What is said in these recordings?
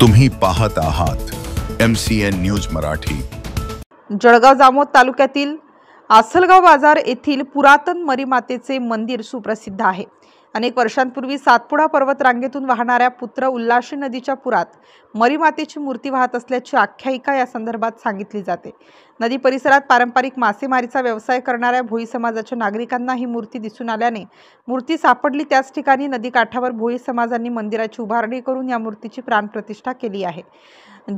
तुम्ही पाहत आहात MCN न्यूज मराठी। जळगाव जामोद तालुक्यातील आसलगाव बाजार येथील पुरातन मरीमातेचे मंदिर सुप्रसिद्ध आहे। अनेक वर्षांपूर्वी सातपुडा पर्वत रांगेतून वाहणाऱ्या पुत्र उल्लाशी नदीच्या पुरात मरीमातेची मूर्ती वाहत असल्याची आख्यायिका या संदर्भात सांगितली जाते। नदी परिसरात पारंपरिक मासेमारीचा व्यवसाय करणाऱ्या भोई समाजाच्या नागरिकांना ही मूर्ती दिसून आल्याने मूर्ती सापडली त्याच ठिकाणी नदी काठावर भोई समाजांनी मंदिराची उभारणी करून या मूर्तीची प्राणप्रतिष्ठा केली आहे।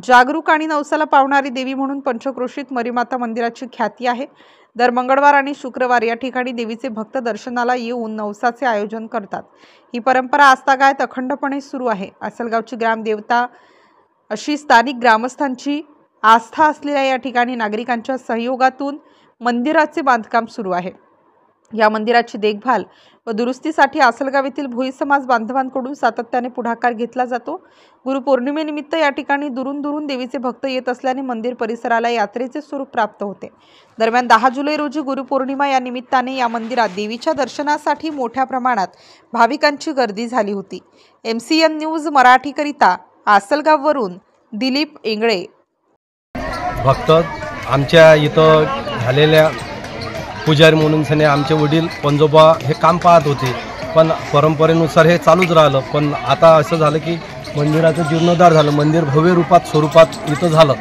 जागरूक आणि नवसाला पावणारी देवी म्हणून पंचक्रोशीत मरीमाता मंदिराची ख्याती आहे। दर मंगळवार आणि शुक्रवार या ठिकाणी देवीचे भक्त दर्शनाला येऊन नवसाचे आयोजन करतात। ही परंपरा आजतागायत अखंडपणे सुरू आहे। आसलगावची ग्रामदेवता अशी स्थानिक ग्रामस्थांची आस्था असलेल्या या ठिकाणी नागरिकांच्या सहयोगातून मंदिराचे बांधकाम सुरू आहे। या मंदिराची देखभाल व दुरुस्तीसाठी आसलगाव येथील भोई समाज बांधवांकडून सातत्याने पुढाकार घेतला जातो। गुरुपौर्णिमेनिमित्त या ठिकाणी दुरून देवीचे भक्त येत असल्याने मंदिर परिसराला यात्रेचे स्वरूप प्राप्त होते। दरम्यान 10 जुलै रोजी गुरुपौर्णिमा या निमित्ताने या मंदिरात देवीच्या दर्शनासाठी मोठ्या प्रमाणात भाविकांची गर्दी झाली होती। MCN न्यूज मराठी करिता आसलगाववरून दिलीप इंगळे। भक्त आमच्या इथं झालेल्या पुजारी म्हणून सने आमचे वडील पंजोबा हे काम पाहत होते, पण परंपरेनुसार हे चालूच राहिलं। पण आता असं झालं की मंदिराचं जीर्णोद्धार झालं, मंदिर भव्य स्वरूपात इथं झालं।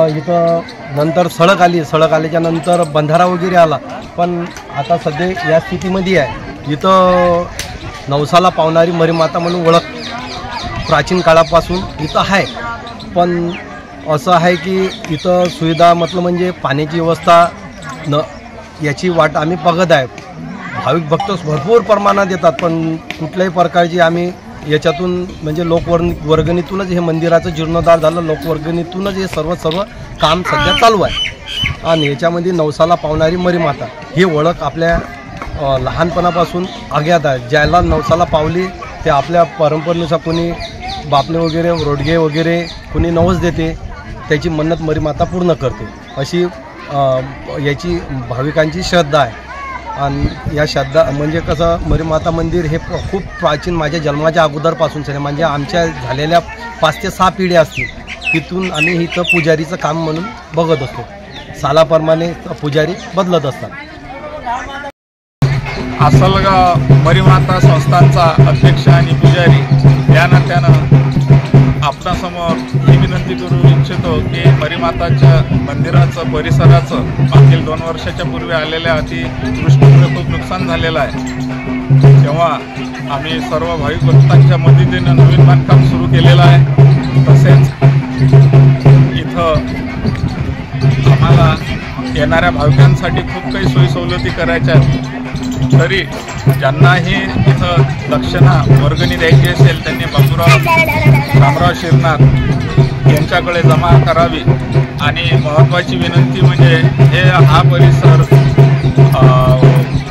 इथं नंतर सडक आल्याच्या नंतर बंधारा वगैरे आला, पण आता सध्या या स्थितीमध्ये आहे। इथं नवसाला पावणारी मरीमाता म्हणून ओळख प्राचीन काळापासून इथं आहे, पण असं आहे की इथं सुविधा म्हटलं म्हणजे पाण्याची व्यवस्था याची वाट आम्ही बघत आहे। भाविक भक्त भरपूर प्रमाणात येतात, पण कुठल्याही प्रकारची आम्ही याच्यातून म्हणजे लोकवर्गणीतूनच हे मंदिराचं जीर्णोद्धार झालं, लोकवर्गणीतूनच हे सर्व काम सध्या चालू आहे। आणि याच्यामध्ये नवसाला पावणारी मरीमाता ही ओळख आपल्या लहानपणापासून अज्ञात आहे। ज्याला नवसाला पावली ते आपल्या परंपरेनुसार कोणी बापले वगैरे रोडगे वगैरे कोणी नवस देते, त्याची मन्नत मरीमाता पूर्ण करते, अशी याची भाविकांची श्रद्धा आहे। आणि या श्रद्धा म्हणजे कसं मरीमाता मंदिर हे खूप प्राचीन माझ्या जन्माच्या अगोदरपासून म्हणजे आमच्या झालेल्या 5 ते 6 पिढ्या असतील, तिथून आम्ही इथं पुजारीचं काम म्हणून बघत असतो। सालाप्रमाणे पुजारी बदलत असतात। आसलगाव मरीमाता संस्थांचा अध्यक्ष आणि पुजारी या नात्यानं आपणासमोर ही विनंती करू इच्छितो की मरीमाताच्या मंदिराचं परिसराचं मागील 2 वर्षाच्या पूर्वी आलेल्या अतिवृष्टीमुळे खूप नुकसान झालेलं आहे। तेव्हा आम्ही सर्व भाविक भक्तांच्या मदतीनं नवीन बांधकाम सुरू केलेलं आहे। तसेच इथं आम्हाला येणाऱ्या भाविकांसाठी खूप काही सोयी सवलती करायच्या आहेत। तरी ज्यांनाही इथं दक्षिणा वर्गणी द्यायची असेल त्यांनी रामराव शिरनार यांच्याकडे जमा करावी। आणि महत्त्वाची विनंती म्हणजे हा परिसर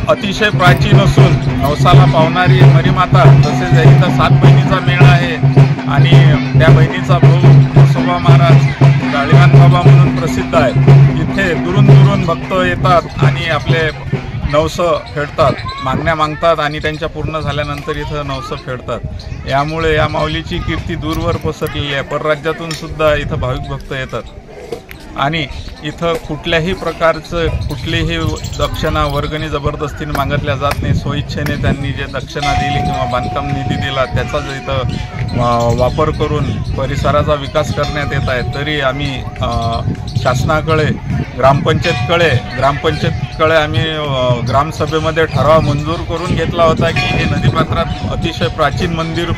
अतिशय प्राचीन असून नवसाला पावणारी मरीमाता, तसेच इथं 7 बहिणीचा मेळ आहे आणि त्या बहिणीचा भाऊ कसोबा महाराज गाळीवान बाबा म्हणून प्रसिद्ध आहे। इथे दुरून भक्त येतात आणि आपले नवस फेडतात, मागण्या मागतात आणि त्यांच्या पूर्ण झाल्यानंतर इथं नवस फेडतात। यामुळे या माऊलीची कीर्ती दूरवर पसरलेली आहे। परराज्यातून सुद्धा इथं भाविक भक्त येतात आणि इथं कुठल्याही प्रकारचं कुठलीही दक्षिणा वर्गणी जबरदस्तीने मागितल्या जात नाही। स्वइच्छेने त्यांनी जे दक्षिणा दिली किंवा बांधकाम निधी दिला त्याचाच इथं वापर करून परिसराचा विकास करण्यात येत आहे। तरी आम्ही शासनाकडे ग्रामपंचायतकडे आम्ही ग्रामसभेमध्ये ठराव मंजूर करून घेतला होता की हे नदीपात्रात अतिशय प्राचीन मंदिर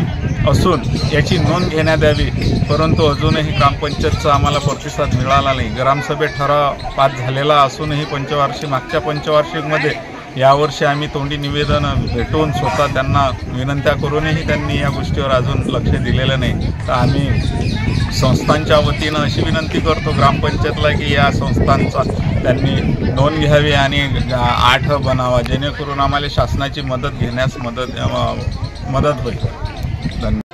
असून याची नोंद घेण्यात यावी, परंतु अजूनही ग्रामपंचायतचा आम्हाला प्रतिसाद मिळाला नाही। ग्रामसभेत ठराव पास झालेला असूनही मागच्या पंचवार्षिकमध्ये यावर्षी आम्ही तोंडी निवेदन भेटून स्वतः त्यांना विनंत्या करूनही त्यांनी या गोष्टीवर अजून लक्ष दिलेलं नाही। तर आम्ही संस्थांच्या वतीनं अशी विनंती करतो ग्रामपंचायतला की या संस्थांचा त्यांनी नोंद घ्यावी आणि 8 बनावा, जेणेकरून आम्हाला शासनाची मदत घेण्यास मदत होईल। धन्यवाद।